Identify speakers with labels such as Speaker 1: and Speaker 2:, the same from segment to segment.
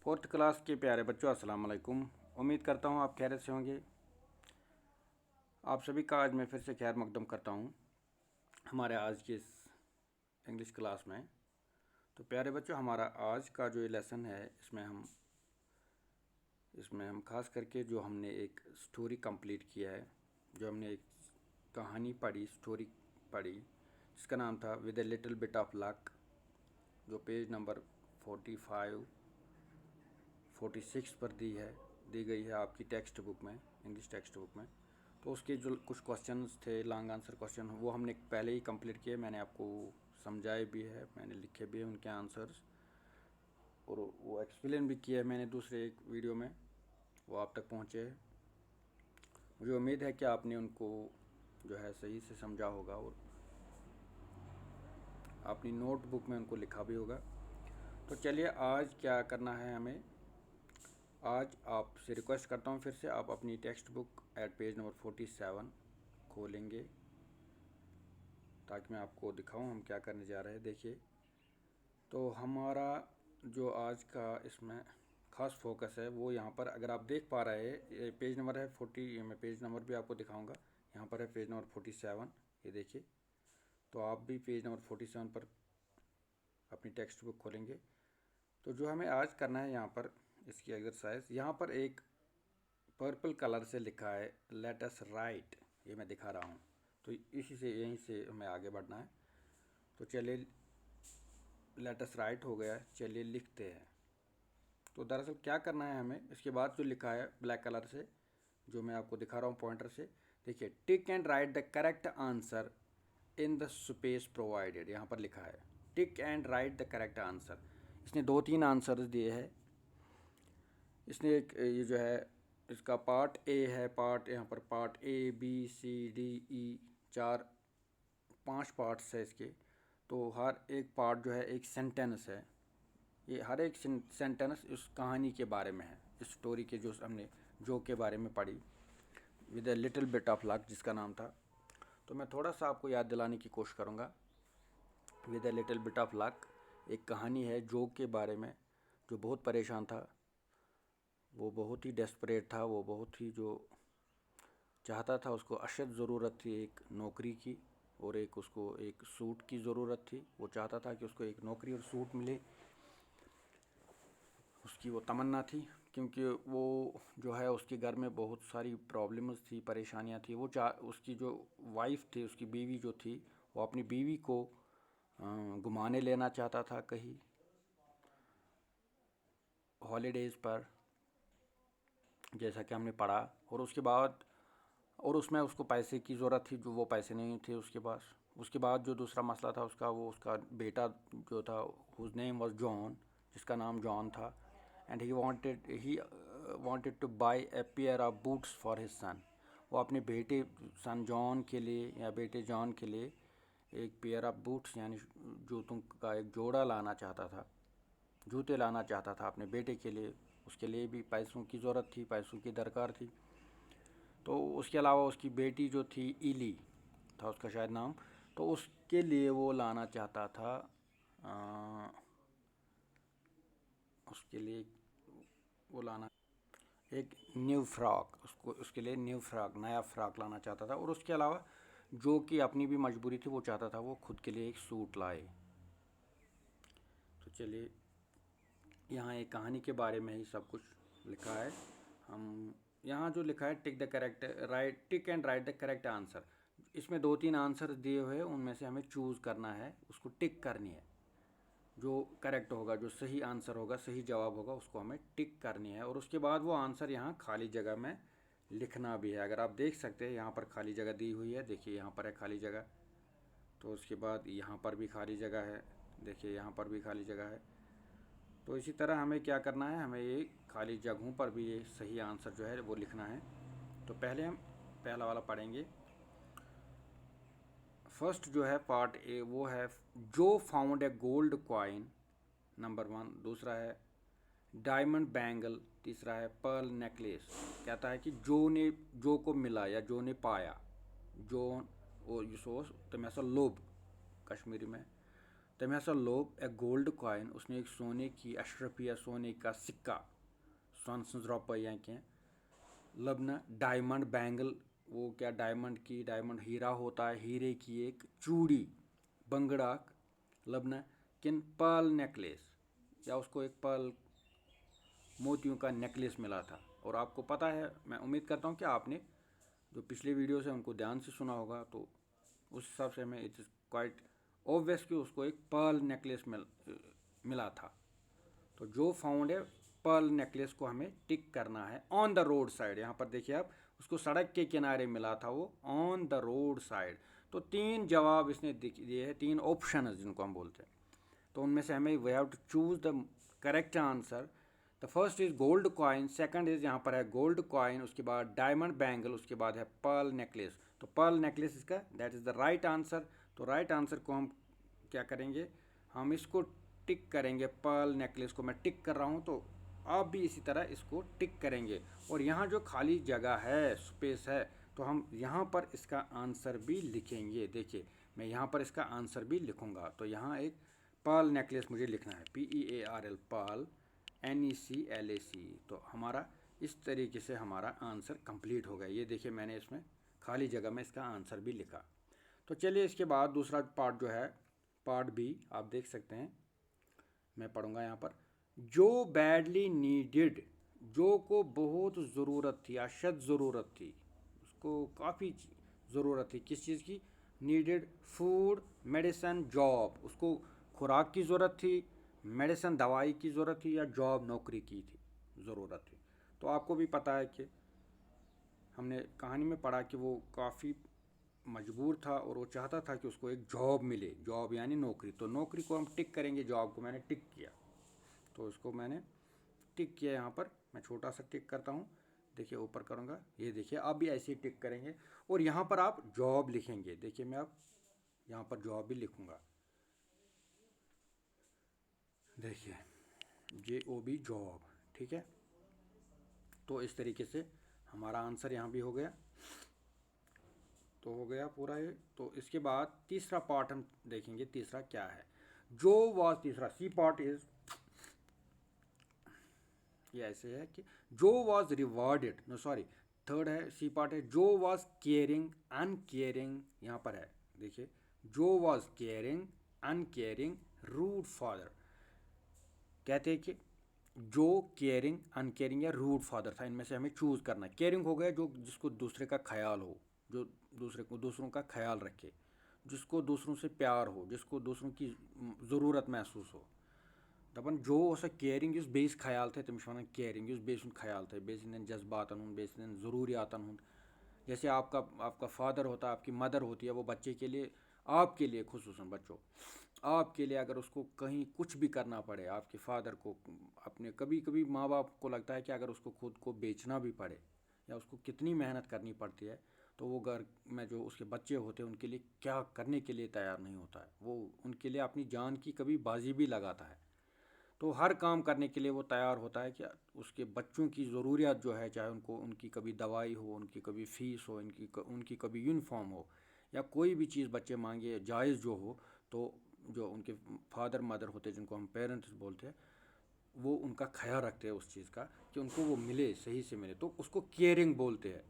Speaker 1: Fourth class के प्यारे बच्चों, अस्सलाम वालेकुम। उम्मीद करता हूँ आप खैरियत से होंगे। आप सभी का आज मैं फिर से खैर मकदम करता हूँ हमारे आज की इस इंग्लिश क्लास में। तो प्यारे बच्चों, हमारा आज का जो लेसन है इसमें हम खास करके जो हमने एक स्टोरी कंप्लीट किया है, जो हमने एक कहानी पढ़ी, स्टोरी पढ़ी, जिसका नाम था with a little bit of luck, जो पेज नंबर 45 46 पर दी गई है आपकी टेक्स्ट बुक में, इंग्लिश टेक्स्ट बुक में। तो उसके जो कुछ क्वेश्चंस थे, लॉन्ग आंसर क्वेश्चन, वो हमने पहले ही कंप्लीट किए। मैंने आपको समझाए भी है, मैंने लिखे भी हैं उनके आंसर्स, और वो एक्सप्लेन भी किया है मैंने दूसरे एक वीडियो में, वो आप तक पहुँचे हैं। मुझे उम्मीद है कि आपने उनको जो है सही से समझा होगा और अपनी नोटबुक में उनको लिखा भी होगा। तो चलिए, आज क्या करना है हमें। आज आपसे रिक्वेस्ट करता हूँ फिर से, आप अपनी text book at page number 47 खोलेंगे ताकि मैं आपको दिखाऊं हम क्या करने जा रहे हैं। देखिए, तो हमारा जो आज का इसमें ख़ास फोकस है वो यहाँ पर, अगर आप देख पा रहे हैं, ये पेज नंबर है 40। मैं पेज नंबर भी आपको दिखाऊंगा। यहाँ पर है पेज नंबर 47, ये देखिए। तो आप भी पेज नंबर 47 पर अपनी टेक्स्ट बुक खोलेंगे। तो जो हमें आज करना है यहाँ पर, इसकी एक्सरसाइज, यहाँ पर एक पर्पल कलर से लिखा है लेट अस राइट, ये मैं दिखा रहा हूँ। तो इसी से, यहीं से हमें आगे बढ़ना है। तो चलिए, लेट अस राइट हो गया, चलिए लिखते हैं। तो दरअसल क्या करना है हमें, इसके बाद जो लिखा है ब्लैक कलर से, जो मैं आपको दिखा रहा हूँ पॉइंटर से, देखिए, tick and write the correct answer in the space provided. यहाँ पर लिखा है tick and write the correct answer. इसने 2-3 आंसर्स दिए हैं। इसने एक ये जो है, इसका पार्ट ए है, पार्ट, यहाँ पर part A B C D E, 4-5 parts है इसके। तो हर एक पार्ट जो है एक सेंटेंस है। ये हर एक सेंटेंस इस कहानी के बारे में है, इस स्टोरी के जो हमने जो के बारे में पढ़ी, with a little bit of luck जिसका नाम था। तो मैं थोड़ा सा आपको याद दिलाने की कोशिश करूँगा। With a little bit of luck एक कहानी है जो के बारे में, जो बहुत परेशान था, वो बहुत ही डेस्परेट था, वो बहुत ही जो चाहता था, उसको अशद ज़रूरत थी एक नौकरी की, और एक उसको एक सूट की ज़रूरत थी। वो चाहता था कि उसको एक नौकरी और सूट मिले, उसकी वो तमन्ना थी। क्योंकि वो जो है, उसके घर में बहुत सारी प्रॉब्लम्स थी, परेशानियां थी। उसकी जो वाइफ थी, उसकी बीवी जो थी, वो अपनी बीवी को घुमाने लेना चाहता था कहीं हॉलीडेज़ पर, जैसा कि हमने पढ़ा। और उसके बाद, और उसमें उसको पैसे की ज़रूरत थी, जो वो पैसे नहीं थे उसके पास। उसके बाद जो दूसरा मसला था उसका, वो उसका बेटा जो था, हुज नेम वाज जॉन, जिसका नाम जॉन था, and he wanted to buy a pair of boots for his son. वो अपने बेटे सन जॉन के लिए, या बेटे जॉन के लिए, एक पेयर ऑफ बूट्स यानी जूतों का एक जोड़ा लाना चाहता था, जूते लाना चाहता था अपने बेटे के लिए। उसके लिए भी पैसों की ज़रूरत थी, पैसों की दरकार थी। तो उसके अलावा उसकी बेटी जो थी, इली था उसका शायद नाम, तो उसके लिए वो लाना चाहता था, उसके लिए वो लाना एक न्यू फ्रॉक, उसके लिए न्यू फ्रॉक, नया फ्रॉक लाना चाहता था। और उसके अलावा जो कि अपनी भी मजबूरी थी, वो चाहता था वो खुद के लिए एक सूट लाए। तो चलिए, यहाँ एक कहानी के बारे में ही सब कुछ लिखा है। हम यहाँ जो लिखा है, tick and write the correct answer, इसमें 2-3 आंसर दिए हुए हैं, उनमें से हमें चूज़ करना है, उसको टिक करनी है। जो करेक्ट होगा, जो सही आंसर होगा, सही जवाब होगा, उसको हमें टिक करनी है। और उसके बाद वो आंसर यहाँ खाली जगह में लिखना भी है। अगर आप देख सकते हैं, यहाँ पर खाली जगह दी हुई है, देखिए यहाँ पर है खाली जगह। तो उसके बाद यहाँ पर भी खाली जगह है, देखिए यहाँ पर भी खाली जगह है। तो इसी तरह हमें क्या करना है, हमें ये खाली जगहों पर भी ये सही आंसर जो है वो लिखना है। तो पहले हम पहला वाला पढ़ेंगे। फर्स्ट जो है पार्ट ए, वो है जो found a gold coin, number 1। दूसरा है डायमंड बैंगल। तीसरा है पर्ल नेकलेस। कहता है कि जो को मिला या जो ने पाया, जो, वो सोस तो मैं लोब कश्मीरी में। तमें हसा लोब ए गोल्ड कॉइन, उसने एक सोने की अशरफी या सोने का सिक्का, सोन सज रुपये या कह लबना डायमंड बैंगल, वो क्या डायमंड की, डायमंड हीरा होता है, हीरे की एक चूड़ी बंगड़ा लबना, किन पर्ल नेकलेस, या उसको एक पर्ल मोतियों का नेकलेस मिला था। और आपको पता है, मैं उम्मीद करता हूँ कि आपने जो पिछले वीडियो से उनको ध्यान से सुना होगा, तो उस हिसाब से हमें इट इज़ क्वाइट ऑब्वियस कि उसको एक पर्ल नेकलेस मिला था। तो जो फाउंड है पर्ल नेकलेस को हमें टिक करना है ऑन द रोड साइड। यहाँ पर देखिए आप, उसको सड़क के किनारे मिला था वो ऑन द रोड साइड। तो 3 जवाब इसने दिए हैं, 3 ऑप्शन जिनको हम बोलते हैं। तो उनमें से हमें we have to choose the correct answer. The first is gold coin, second is यहाँ पर है गोल्ड कॉइन, उसके बाद डायमंड बैंगल, उसके बाद है पर्ल नेकलेस। तो पर्ल नेकलेस इसका that is the right answer. तो राइट आंसर को हम क्या करेंगे, हम इसको टिक करेंगे। पर्ल नेकलेस को मैं टिक कर रहा हूँ, तो आप भी इसी तरह इसको टिक करेंगे। और यहाँ जो खाली जगह है, स्पेस है, तो हम यहाँ पर इसका आंसर भी लिखेंगे। देखिए मैं यहाँ पर इसका आंसर भी लिखूँगा। तो यहाँ एक पर्ल नेकलेस मुझे लिखना है, PEARL, पर्ल NECLAC। तो हमारा इस तरीके से हमारा आंसर कंप्लीट हो गया। ये देखिए मैंने इसमें खाली जगह में इसका आंसर भी लिखा। तो चलिए इसके बाद दूसरा पार्ट जो है, पार्ट B, आप देख सकते हैं, मैं पढ़ूंगा यहाँ पर। जो बैडली नीडेड, जो को बहुत ज़रूरत थी, अशद ज़रूरत थी, उसको काफ़ी ज़रूरत थी किस चीज़ की, नीडेड फूड मेडिसिन जॉब, उसको खुराक की ज़रूरत थी, मेडिसिन दवाई की ज़रूरत थी, या जॉब नौकरी की थी ज़रूरत थी। तो आपको भी पता है कि हमने कहानी में पढ़ा कि वो काफ़ी मजबूर था और वो चाहता था कि उसको एक जॉब मिले, जॉब यानी नौकरी। तो नौकरी को हम टिक करेंगे, जॉब को मैंने टिक किया, तो इसको मैंने टिक किया। यहाँ पर मैं छोटा सा टिक करता हूँ, देखिए ऊपर करूँगा, ये देखिए आप भी ऐसे ही टिक करेंगे। और यहाँ पर आप जॉब लिखेंगे। देखिए मैं अब यहाँ पर जॉब भी लिखूँगा, देखिए JOB जॉब, ठीक है। तो इस तरीके से हमारा आंसर यहाँ भी हो गया। तो हो गया पूरा ये। तो इसके बाद तीसरा पार्ट हम देखेंगे, तीसरा क्या है। जो वॉज, तीसरा सी पार्ट इज, ये ऐसे है कि जो was rewarded, no sorry, third है, सी पार्ट है, जो वॉज केयरिंग अनकेयरिंग, यहाँ पर है देखिए, जो was caring uncaring rude father. कहते हैं कि जो केयरिंग अनकेयरिंग या रूड फादर था, इनमें से हमें चूज़ करना है। केयरिंग हो गया जो जिसको दूसरे का ख्याल हो, जो दूसरों का ख्याल रखे, जिसको दूसरों से प्यार हो, जिसको दूसरों की ज़रूरत महसूस हो। दपन जो केयरिंग इस बेस ख्याल थे तमिस वन केयरिंग इस बेस ख्याल थे, बेस जज्बातन हूँ, बेस ज़रूरियातन हूँ। जैसे आपका फादर होता है, आपकी मदर होती है, वो बच्चे के लिए, आपके लिए खुसूसन बच्चों, आपके लिए अगर उसको कहीं कुछ भी करना पड़े, आपके फादर को अपने, कभी कभी माँ बाप को लगता है कि अगर उसको खुद को बेचना भी पड़े या उसको कितनी मेहनत करनी पड़ती है, तो वो घर में जो उसके बच्चे होते हैं उनके लिए क्या करने के लिए तैयार नहीं होता है। वो उनके लिए अपनी जान की कभी बाजी भी लगाता है। तो हर काम करने के लिए वो तैयार होता है कि उसके बच्चों की ज़रूरियात जो है, चाहे उनको उनकी कभी दवाई हो, उनकी कभी फ़ीस हो, उनकी कभी यूनिफॉर्म हो, या कोई भी चीज़ बच्चे मांगे जायज़ जो हो, तो जो उनके फादर मदर होते हैं, जिनको हम पेरेंट्स बोलते हैं, वो उनका ख्याल रखते हैं उस चीज़ का कि उनको वो मिले, सही से मिले, तो उसको केयरिंग बोलते हैं।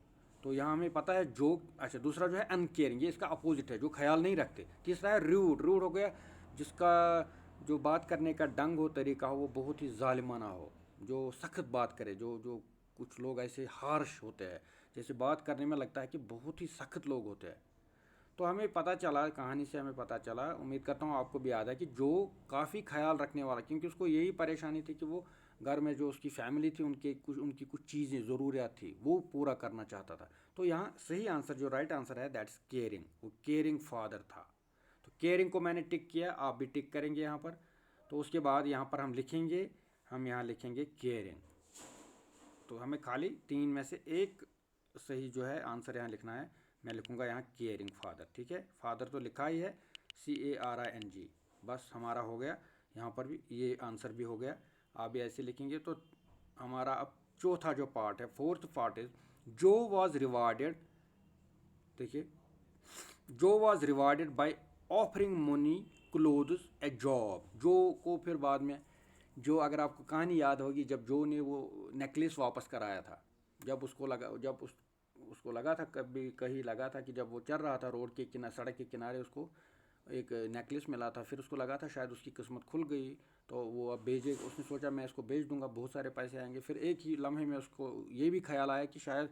Speaker 1: तो यहाँ हमें पता है जो, अच्छा दूसरा जो है अनकेयरिंग, ये इसका अपोजिट है, जो ख्याल नहीं रखते। तीसरा है रूड, रूड हो गया जिसका जो बात करने का ढंग हो, तरीका हो, वो बहुत ही जालिमाना हो, जो सख्त बात करे, जो जो कुछ लोग ऐसे हार्श होते हैं, जैसे बात करने में लगता है कि बहुत ही सख्त लोग होते हैं। तो हमें पता चला, कहानी से हमें पता चला, उम्मीद करता हूँ आपको भी याद है, कि जो काफ़ी ख्याल रखने वाला, क्योंकि उसको यही परेशानी थी कि वो घर में जो उसकी फैमिली थी, उनकी कुछ चीज़ें ज़रूरियात थी, वो पूरा करना चाहता था। तो यहाँ सही आंसर, जो राइट आंसर है, दैट्स केयरिंग, वो केयरिंग फादर था। तो केयरिंग को मैंने टिक किया, आप भी टिक करेंगे यहाँ पर। तो उसके बाद यहाँ पर हम लिखेंगे, हम यहाँ लिखेंगे केयरिंग। तो हमें खाली 3 में से एक सही जो है आंसर यहाँ लिखना है। मैं लिखूँगा यहाँ केयरिंग फादर, ठीक है। फादर तो लिखा ही है, CARING, बस हमारा हो गया। यहाँ पर भी ये आंसर भी हो गया। आप भी ऐसे लिखेंगे। तो हमारा अब चौथा जो पार्ट है, फोर्थ पार्ट इज जो वॉज रिवार्डेड। देखिए, जो was rewarded by offering money clothes A job. जो को फिर बाद में, जो अगर आपको कहानी याद होगी, जब जो ने वो नेकलेस वापस कराया था, जब उसको लगा, जब उसको लगा था, कभी कहीं लगा था कि जब वो चल रहा था रोड के किनारे, सड़क के किनारे, उसको एक नेकलेस मिला था, फिर उसको लगा था शायद उसकी किस्मत खुल गई, तो वो अब बेचे, उसने सोचा मैं इसको बेच दूंगा, बहुत सारे पैसे आएंगे। फिर एक ही लम्हे में उसको ये भी ख्याल आया कि शायद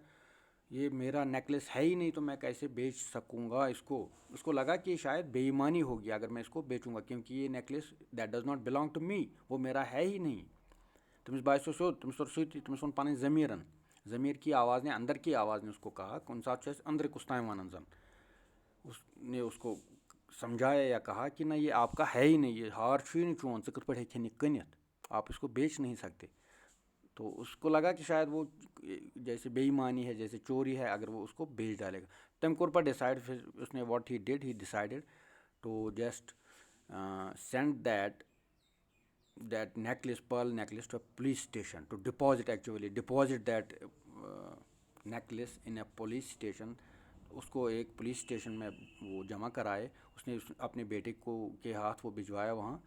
Speaker 1: ये मेरा नेकलेस है ही नहीं, तो मैं कैसे बेच सकूंगा इसको। उसको लगा कि शायद बेईमानी होगी अगर मैं इसको बेचूंगा, क्योंकि ये necklace that does not belong to me, वो मेरा है ही नहीं। तमिस बासो सो तमिस तोर सती तमिस वोन पन ज़मीरन, ज़मीर की आवाज़ ने, अंदर की आवाज़ ने उसको कहा, कुन सात अंदर कुछ टाइम वन जन, उसने उसको समझाया या कहा कि ना ये आपका है ही नहीं, ये हार छू ही नहीं चोन, च कथ पे हे कनित, आप इसको बेच नहीं सकते। तो उसको लगा कि शायद वो जैसे बेईमानी है, जैसे चोरी है, अगर वो उसको बेच डालेगा। तम कोर पर डिसाइड, फिर उसने what he did, he decided to just send that necklace, pearl necklace, to a police station to deposit, actually deposit that necklace in a police station। उसको एक पुलिस स्टेशन में वो जमा कराए, उसने अपने बेटे को के हाथ वो भिजवाया वहाँ।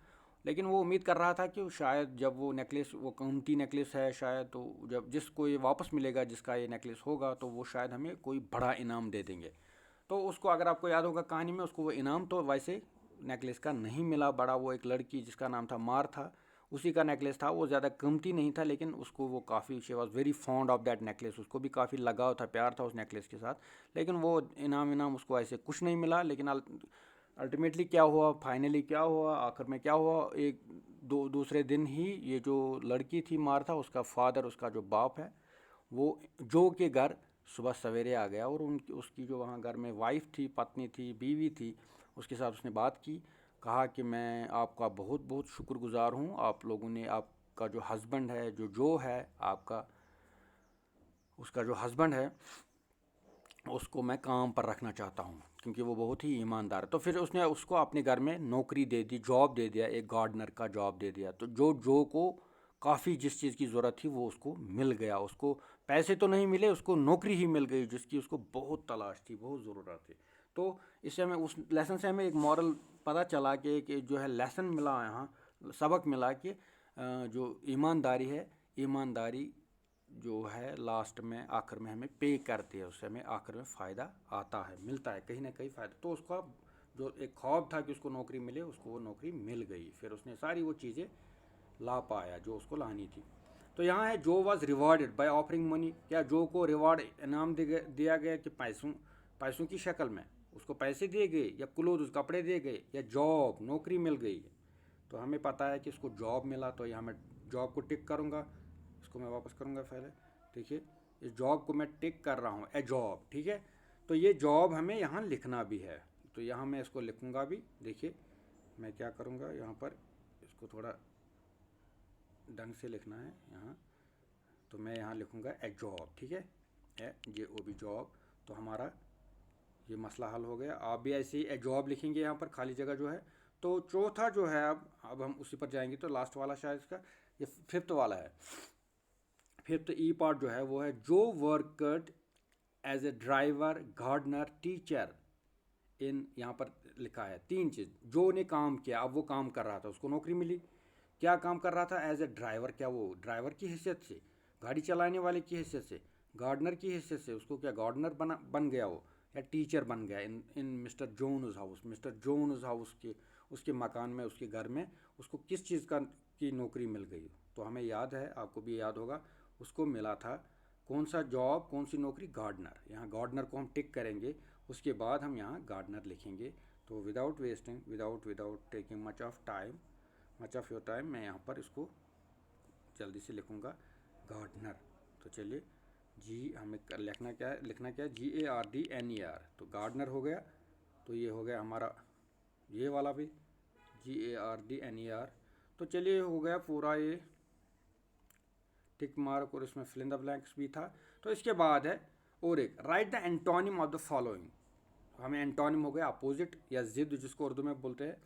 Speaker 1: लेकिन वो उम्मीद कर रहा था कि शायद जब वो नेकलेस, वो कीमती नेकलेस है शायद, तो जब जिसको ये वापस मिलेगा, जिसका ये नेकलेस होगा, तो वो शायद हमें कोई बड़ा इनाम दे देंगे। तो उसको, अगर आपको याद होगा कहानी में, उसको वो इनाम तो वैसे नेकलेस का नहीं मिला बड़ा, वो एक लड़की जिसका नाम था मार था, उसी का नेकलेस था। वो ज़्यादा कीमती नहीं था, लेकिन उसको वो काफ़ी, she was very fond of that necklace, उसको भी काफ़ी लगाव था, प्यार था उस नेकलेस के साथ। लेकिन वो इनाम उसको ऐसे कुछ नहीं मिला। लेकिन अल्टीमेटली क्या हुआ, फाइनली क्या हुआ, आखिर में क्या हुआ, एक दूसरे दिन ही ये जो लड़की थी मार था, उसका फादर, उसका जो बाप है, वो जो के घर सुबह सवेरे आ गया, और उसकी जो वहाँ घर में वाइफ थी, पत्नी थी, बीवी थी, उसके साथ उसने बात की, कहा कि मैं आपका बहुत बहुत शुक्रगुजार हूँ, आप लोगों ने, आपका जो हस्बैंड है, जो है आपका, उसका जो हस्बैंड है, उसको मैं काम पर रखना चाहता हूँ, क्योंकि वो बहुत ही ईमानदार है। तो फिर उसने उसको अपने घर में नौकरी दे दी, जॉब दे दिया, एक गार्डनर का जॉब दे दिया। तो जो को काफ़ी जिस चीज़ की ज़रूरत थी वो उसको मिल गया। उसको पैसे तो नहीं मिले, उसको नौकरी ही मिल गई जिसकी उसको बहुत तलाश थी, बहुत ज़रूरत थी। तो इससे हमें, उस लेसन से हमें एक मॉरल पता चला कि जो है लेसन मिला यहाँ, सबक मिला कि जो ईमानदारी है, ईमानदारी जो है लास्ट में, आखिर में हमें पे करती है, उससे हमें आखिर में फ़ायदा आता है, मिलता है कहीं ना कहीं फ़ायदा। तो उसका जो एक ख्वाब था कि उसको नौकरी मिले, उसको वो नौकरी मिल गई। फिर उसने सारी वो चीज़ें ला पाया जो उसको लानी थी। तो यहाँ है जो was rewarded by offering money, क्या जो को रिवॉर्ड, इनाम दिया गया कि पैसों की शक्ल में उसको पैसे दिए गए, या क्लोथ, कपड़े दिए गए, या जॉब, नौकरी मिल गई। तो हमें पता है कि उसको जॉब मिला, तो यहाँ मैं जॉब को टिक करूँगा, इसको मैं वापस करूँगा पहले। देखिए, इस जॉब को मैं टिक कर रहा हूँ, ए जॉब, ठीक है। तो ये जॉब हमें यहाँ लिखना भी है, तो यहाँ मैं इसको लिखूँगा भी। देखिए मैं क्या करूँगा, यहाँ पर इसको थोड़ा ढंग से लिखना है यहाँ, तो मैं यहाँ लिखूँगा ए जॉब, ठीक है, ए जे ओ बी, जॉब। तो हमारा ये मसला हल हो गया। आप भी ऐसे ही ए जॉब लिखेंगे यहाँ पर, खाली जगह जो है। तो चौथा जो है, अब हम उसी पर जाएंगे, तो लास्ट वाला शायद इसका, ये फिफ्थ वाला है। फिफ्थ ई पार्ट जो है वो है जो worked as a driver, gardener, teacher in, यहाँ पर लिखा है तीन चीज़। जो ने काम किया, अब वो काम कर रहा था, उसको नौकरी मिली। क्या काम कर रहा था? एज ए ड्राइवर, क्या वो ड्राइवर की हैसियत से, गाड़ी चलाने वाले की हैसियत से, गार्डनर की हैसियत से, उसको क्या गार्डनर बन गया वो, या टीचर बन गया in Mister Jones house, Mister Jones house के, उसके मकान में, उसके घर में उसको किस चीज़ की नौकरी मिल गई। तो हमें याद है, आपको भी याद होगा, उसको मिला था कौन सा जॉब, कौन सी नौकरी? गार्डनर। यहाँ गार्डनर को हम टिक करेंगे, उसके बाद हम यहाँ गार्डनर लिखेंगे। तो without wasting, without taking much of your time, मैं यहाँ पर इसको जल्दी से लिखूँगा, गार्डनर। तो चलिए, जी हमें लिखना क्या है, GARDNER, तो गार्डनर हो गया। तो ये हो गया हमारा ये वाला भी, GARDNER। तो चलिए, हो गया पूरा ये टिक मार्क, और इसमें फिल इन द ब्लैंक्स भी था। तो इसके बाद है और एक, right the antonym of the following. हमें एंटोनिम हो गया अपोजिट या जिद, जिसको उर्दू में बोलते हैं।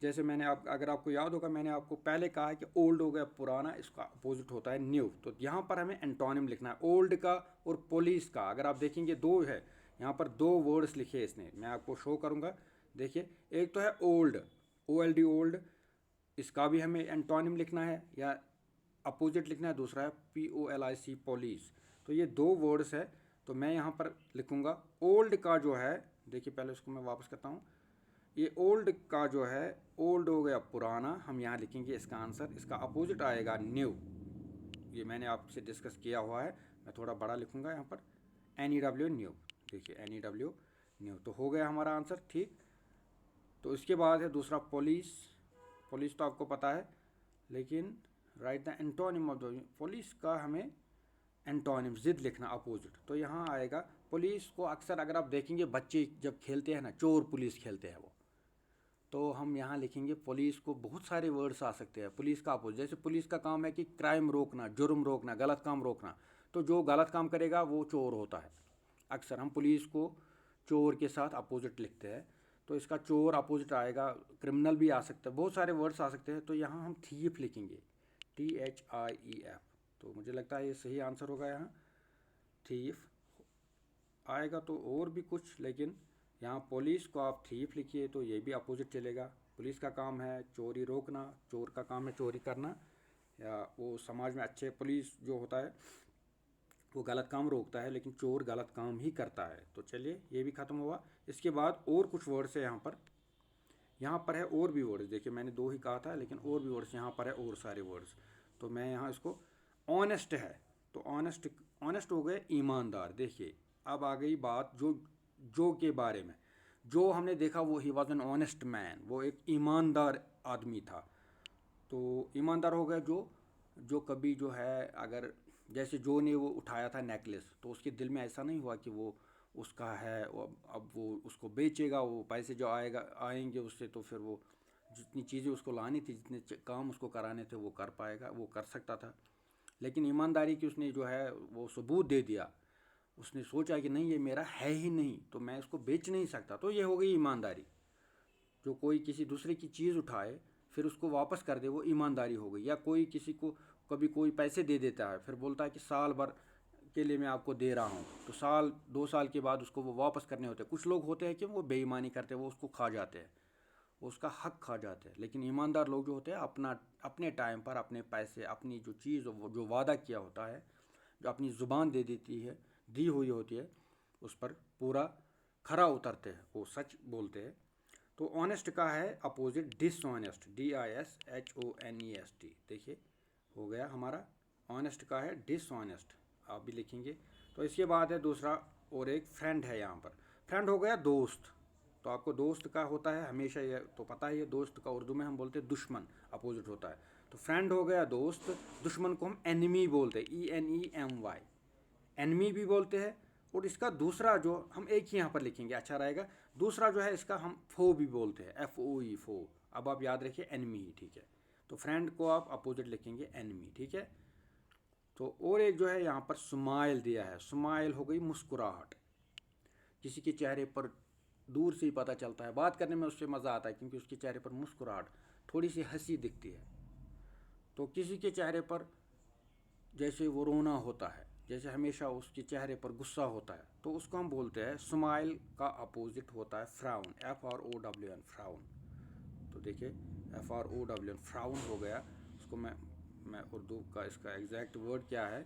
Speaker 1: जैसे मैंने अगर आपको याद होगा, मैंने आपको पहले कहा कि ओल्ड हो गया पुराना, इसका अपोजिट होता है न्यू। तो यहाँ पर हमें एंटोनिम लिखना है, ओल्ड का और पुलिस का। अगर आप देखेंगे दो है यहाँ पर, दो वर्ड्स लिखे इसने, मैं आपको शो करूँगा। देखिए, एक तो है ओल्ड, OLD ओल्ड, इसका भी हमें एंटोनिम लिखना है या अपोजिट लिखना है। दूसरा है POLIC पॉलिस। तो ये दो वर्ड्स है। तो मैं यहाँ पर लिखूँगा ओल्ड का जो है, देखिए पहले उसको मैं वापस करता हूँ। ये ओल्ड का जो है, ओल्ड हो गया पुराना, हम यहाँ लिखेंगे इसका आंसर। इसका अपोजिट आएगा न्यू। ये मैंने आपसे डिस्कस किया हुआ है, मैं थोड़ा बड़ा लिखूँगा यहाँ पर, NEW न्यू। देखिए NEW न्यू। तो हो गया हमारा आंसर, ठीक। तो इसके बाद है दूसरा पुलिस। पुलिस तो आपको पता है, लेकिन right the antonym of the police का हमें एंटोनिम जिद लिखना, अपोजिट। तो यहाँ आएगा पुलिस को अक्सर अगर आप देखेंगे बच्चे जब खेलते हैं ना, चोर पुलिस खेलते हैं वो, तो हम यहाँ लिखेंगे पुलिस को बहुत सारे वर्ड्स आ सकते हैं। पुलिस का अपोजिट, जैसे पुलिस का काम है कि क्राइम रोकना, जुर्म रोकना, गलत काम रोकना। तो जो गलत काम करेगा वो चोर होता है। अक्सर हम पुलिस को चोर के साथ अपोजिट लिखते हैं। तो इसका चोर अपोजिट आएगा, क्रिमिनल भी आ सकता है, बहुत सारे वर्ड्स आ सकते हैं। तो यहाँ हम थीफ लिखेंगे, THIEF। तो मुझे लगता है ये सही आंसर होगा यहाँ, थीफ आएगा। तो और भी कुछ, लेकिन यहाँ पुलिस को आप थीफ लिखिए तो ये भी अपोजिट चलेगा। पुलिस का काम है चोरी रोकना, चोर का काम है चोरी करना, या वो समाज में अच्छे पुलिस जो होता है वो गलत काम रोकता है, लेकिन चोर गलत काम ही करता है। तो चलिए ये भी ख़त्म हुआ। इसके बाद और कुछ वर्ड्स है यहाँ पर है और भी वर्ड्स। देखिए मैंने दो ही कहा था, लेकिन और भी वर्ड्स यहाँ पर है, और सारे वर्ड्स। तो मैं यहाँ इसको ऑनेस्ट है, तो ऑनेस्ट हो गए ईमानदार। देखिए अब आ गई बात जो के बारे में। जो हमने देखा वो he was an honest man, वो एक ईमानदार आदमी था। तो ईमानदार हो गया जो कभी जो है, अगर जैसे जो ने वो उठाया था नेकलेस, तो उसके दिल में ऐसा नहीं हुआ कि वो उसका है, अब वो उसको बेचेगा, वो पैसे जो आएंगे उससे, तो फिर वो जितनी चीज़ें उसको लानी थी, जितने काम उसको कराने थे वो कर पाएगा, वो कर सकता था। लेकिन ईमानदारी की उसने जो है वो सबूत दे दिया। उसने सोचा कि नहीं ये मेरा है ही नहीं, तो मैं इसको बेच नहीं सकता। तो ये हो गई ईमानदारी। जो कोई किसी दूसरे की चीज़ उठाए फिर उसको वापस कर दे, वो ईमानदारी हो गई। या कोई किसी को कभी कोई पैसे दे देता है, फिर बोलता है कि साल भर के लिए मैं आपको दे रहा हूँ, तो साल 2 साल के बाद उसको वो वापस करने होते हैं। कुछ लोग होते हैं कि वो बेईमानी करते हैं, वो उसको खा जाते हैं, वो उसका हक खा जाते हैं। लेकिन ईमानदार लोग जो होते हैं अपने टाइम पर अपने पैसे, अपनी जो चीज़ जो वादा किया होता है, जो अपनी ज़ुबान दी हुई होती है, उस पर पूरा खरा उतरते हैं, वो सच बोलते हैं। तो ऑनेस्ट का है अपोजिट डिसऑनेस्ट, DISHONEST। देखिए हो गया हमारा, ऑनेस्ट का है डिसऑनेस्ट, आप भी लिखेंगे। तो इसके बाद है दूसरा, और एक फ्रेंड है यहाँ पर। फ्रेंड हो गया दोस्त। तो आपको दोस्त का होता है हमेशा, ये तो पता ही है, दोस्त का उर्दू में हम बोलते हैं दुश्मन, अपोजिट होता है। तो फ्रेंड हो गया दोस्त, दुश्मन को हम एनिमी बोलते हैं, ENEMY, एनिमी भी बोलते हैं। और इसका दूसरा जो हम एक ही यहाँ पर लिखेंगे अच्छा रहेगा, दूसरा जो है इसका हम फो भी बोलते हैं, FOE फो। अब आप याद रखिए एनिमी ही, ठीक है। तो फ्रेंड को आप अपोजिट लिखेंगे एनिमी, ठीक है। तो और एक जो है यहाँ पर स्माइल दिया है। स्माइल हो गई मुस्कुराहट। किसी के चेहरे पर दूर से ही पता चलता है, बात करने में उससे मज़ा आता है, क्योंकि उसके चेहरे पर मुस्कुराहट, थोड़ी सी हंसी दिखती है। तो किसी के चेहरे पर जैसे वो रोना होता है, जैसे हमेशा उसके चेहरे पर गुस्सा होता है, तो उसको हम बोलते हैं, स्माइल का अपोजिट होता है फ्राउन, FROWN, फ्राउन। तो देखिए FROWN, फ्राउन हो गया। उसको मैं उर्दू का इसका एग्जैक्ट वर्ड क्या है,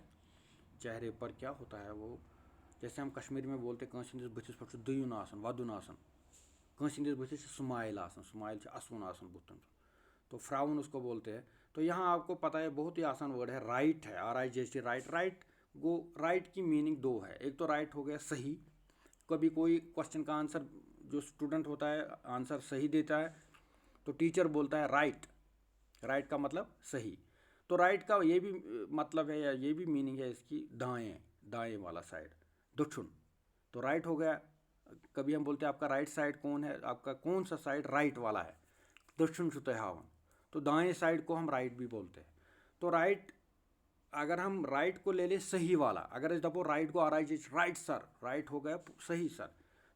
Speaker 1: चेहरे पर क्या होता है वो, जैसे हम कश्मीरी में बोलते हैं कंसिंदिस बथिस पर दुयुन आसन वदुन आसन, कंसिंदिस बथिस स्माइल आसन, स्माइल से असुन आसन बुतन। तो फ्राउन उसको बोलते हैं। तो यहाँ आपको पता है बहुत ही आसान वर्ड है, राइट है, RIGHT, राइट। राइट की मीनिंग दो है। एक तो राइट हो गया सही, कभी कोई क्वेश्चन का आंसर जो स्टूडेंट होता है आंसर सही देता है, तो टीचर बोलता है राइट। राइट का मतलब सही। तो राइट का ये भी मतलब है, या ये भी मीनिंग है इसकी, दाएं वाला साइड, दक्षिण। तो राइट हो गया। कभी हम बोलते हैं आपका राइट साइड कौन है, आपका कौन सा साइड राइट वाला है, दक्षिण सुतहावन। तो दाएं साइड को हम राइट भी बोलते हैं। तो राइट, अगर हम राइट को ले लें सही वाला, अगर इस दफो राइट को RIGH, राइट सर, राइट हो गया सही सर।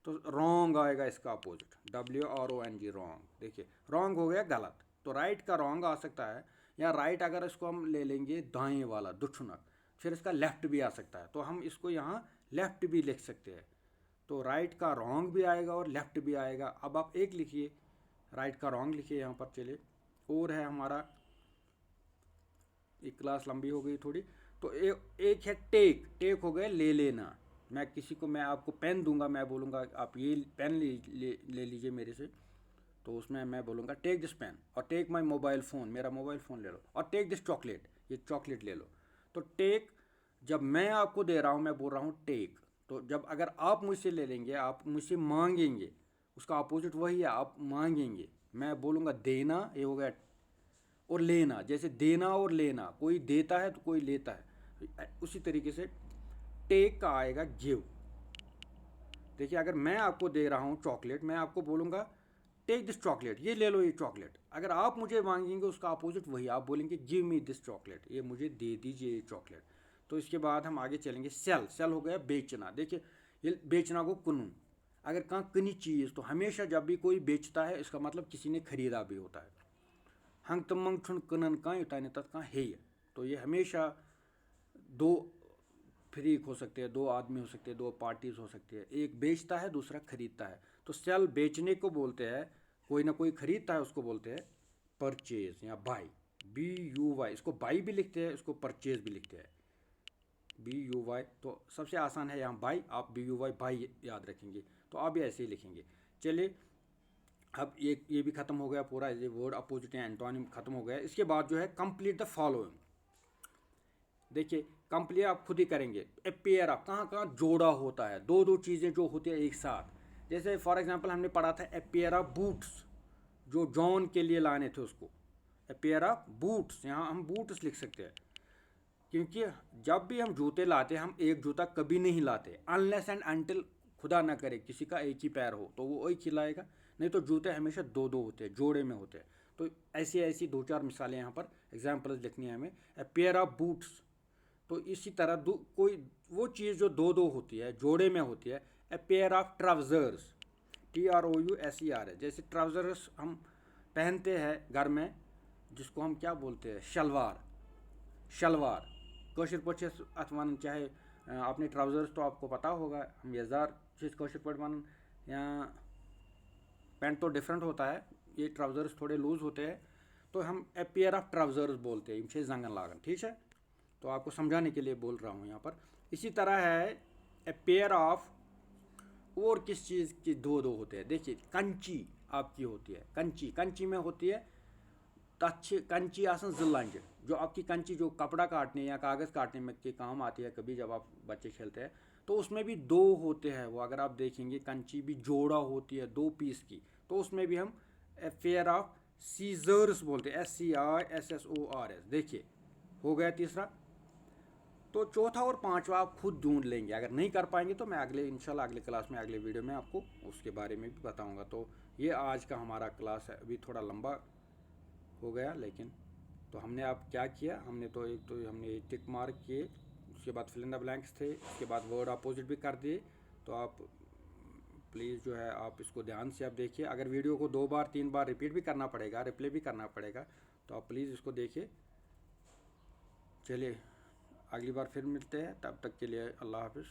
Speaker 1: तो रॉन्ग आएगा इसका अपोजिट, WRONG, रॉन्ग। देखिए रॉन्ग हो गया गलत, तो राइट का रॉन्ग आ सकता है। या राइट अगर इसको हम ले लेंगे दाएं वाला, दुश्मनक, फिर इसका लेफ्ट भी आ सकता है, तो हम इसको यहाँ लेफ्ट भी लिख सकते हैं। तो राइट का रॉन्ग भी आएगा और लेफ्ट भी आएगा। अब आप एक लिखिए, राइट का रॉन्ग लिखिए यहाँ पर। चलिए, और है हमारा, एक क्लास लंबी हो गई थोड़ी। तो एक है टेक, टेक हो गया ले लेना। मैं किसी को, मैं आपको पेन दूंगा, मैं बोलूँगा आप ये पेन ले लीजिए मेरे से, तो उसमें मैं बोलूँगा टेक दिस पेन, और टेक माई मोबाइल फ़ोन, मेरा मोबाइल फ़ोन ले लो, और टेक दिस चॉकलेट, ये चॉकलेट ले लो। तो टेक जब मैं आपको दे रहा हूँ, मैं बोल रहा हूँ टेक। तो जब अगर आप मुझसे ले लेंगे, आप मुझसे मांगेंगे, उसका अपोजिट वही है, आप मांगेंगे। मैं बोलूँगा देना, ये हो गया, और लेना, जैसे देना और लेना, कोई देता है तो कोई लेता है, उसी तरीके से टेक का आएगा गिव। देखिए, अगर मैं आपको दे रहा हूँ चॉकलेट, मैं आपको बोलूँगा टेक दिस चॉकलेट, ये ले लो ये चॉकलेट। अगर आप मुझे मांगेंगे, उसका अपोजिट वही, आप बोलेंगे गिव मी दिस चॉकलेट, ये मुझे दे दीजिए ये चॉकलेट। तो इसके बाद हम आगे चलेंगे, सेल, सेल हो गया बेचना। देखिए, ये बेचना को कुनून, अगर कहाँ कनी चीज़, तो हमेशा जब भी कोई बेचता है, इसका मतलब किसी ने खरीदा भी होता है। हंग तमंग छुन कनन कहाँ युताने तत् कहाँ है। तो ये हमेशा दो फ्रीक हो सकते हैं, दो आदमी हो सकते हैं, दो पार्टीज हो सकती है, एक बेचता है दूसरा खरीदता है। तो सेल बेचने को बोलते हैं, कोई ना कोई खरीदता है उसको बोलते हैं परचेज या बाई, BUY। इसको बाई भी लिखते हैं, इसको परचेज भी लिखते हैं, BUY। तो सबसे आसान है यहाँ बाई, आप BUY बाई याद रखेंगे, तो आप भी ऐसे ही लिखेंगे। चलिए, अब ये भी खत्म हो गया पूरा, ये वर्ड अपोजिट या एंटोनिम खत्म हो गया। इसके बाद जो है कंप्लीट द फॉलोइंग। देखिए, कंप्लीट आप खुद ही करेंगे। ए पेयर आप कहाँ कहाँ जोड़ा होता है, दो दो चीज़ें जो होती है एक साथ। जैसे फॉर एग्जांपल हमने पढ़ा था ए पेयर ऑफ बूट्स, जो जॉन के लिए लाने थे उसको, ए पेयर ऑफ बूट्स, यहाँ हम बूट्स लिख सकते हैं, क्योंकि जब भी हम जूते लाते हैं, हम एक जूता कभी नहीं लाते अनलेस एंड अनटिल खुदा ना करे किसी का एक ही पैर हो, तो वो एक ही लाएगा, नहीं तो जूते हमेशा दो दो होते हैं, जोड़े में होते हैं। तो ऐसी ऐसी दो चार मिसालें यहाँ पर एग्जाम्पल्स लिखनी है हमें। ए पेयर ऑफ बूट्स, तो इसी तरह कोई वो चीज़ जो दो दो होती है, जोड़े में होती है। ए पेयर ऑफ ट्राउजर्स, TROUSER है। जैसे ट्राउजर्स हम पहनते हैं घर में, जिसको हम क्या बोलते हैं, शलवार, शलवार कौशर पट अत वन चाहे आपने ट्राउजर्स तो आपको पता होगा, हम यजार चीज़ कौशर पट वन, या पैंट तो डिफरेंट होता है, ये ट्राउजर्स थोड़े लूज होते हैं, तो हम ए पेयर ऑफ ट्राउजर्स बोलते हैं, इनसे जंगन लागन, ठीक है। तो आपको समझाने के लिए बोल रहा हूँ यहाँ पर। इसी तरह है ए पेयर ऑफ, और किस चीज़ की दो दो होते हैं। देखिए, कंची आपकी होती है, कंची, कंची में होती है तच्छ कंची आसन जिलंज, जो आपकी कंची जो कपड़ा काटने या कागज़ काटने में के काम आती है कभी जब आप बच्चे खेलते हैं, तो उसमें भी दो होते हैं वो। अगर आप देखेंगे, कंची भी जोड़ा होती है दो पीस की, तो उसमें भी हम ए पेयर ऑफ सीजर्स बोलते हैं, SCISSORS। देखिए, हो गया तीसरा। तो चौथा और पांचवा आप खुद ढूंढ लेंगे, अगर नहीं कर पाएंगे तो मैं अगले इंशाल्लाह अगले क्लास में, अगले वीडियो में आपको उसके बारे में भी बताऊंगा। तो ये आज का हमारा क्लास है, अभी थोड़ा लंबा हो गया, लेकिन तो हमने आप क्या किया, हमने तो एक तो हमने टिक मार्क किए, उसके बाद फिल इन द ब्लैंक्स थे, उसके बाद वर्ड अपोजिट भी कर दिए। तो आप प्लीज़ जो है आप इसको ध्यान से आप देखिए, अगर वीडियो को 2 बार 3 बार रिपीट भी करना पड़ेगा, रिप्ले भी करना पड़ेगा, तो आप प्लीज़ इसको देखिए। चलिए, अगली बार फिर मिलते हैं, तब तक के लिए अल्लाह हाफिज़।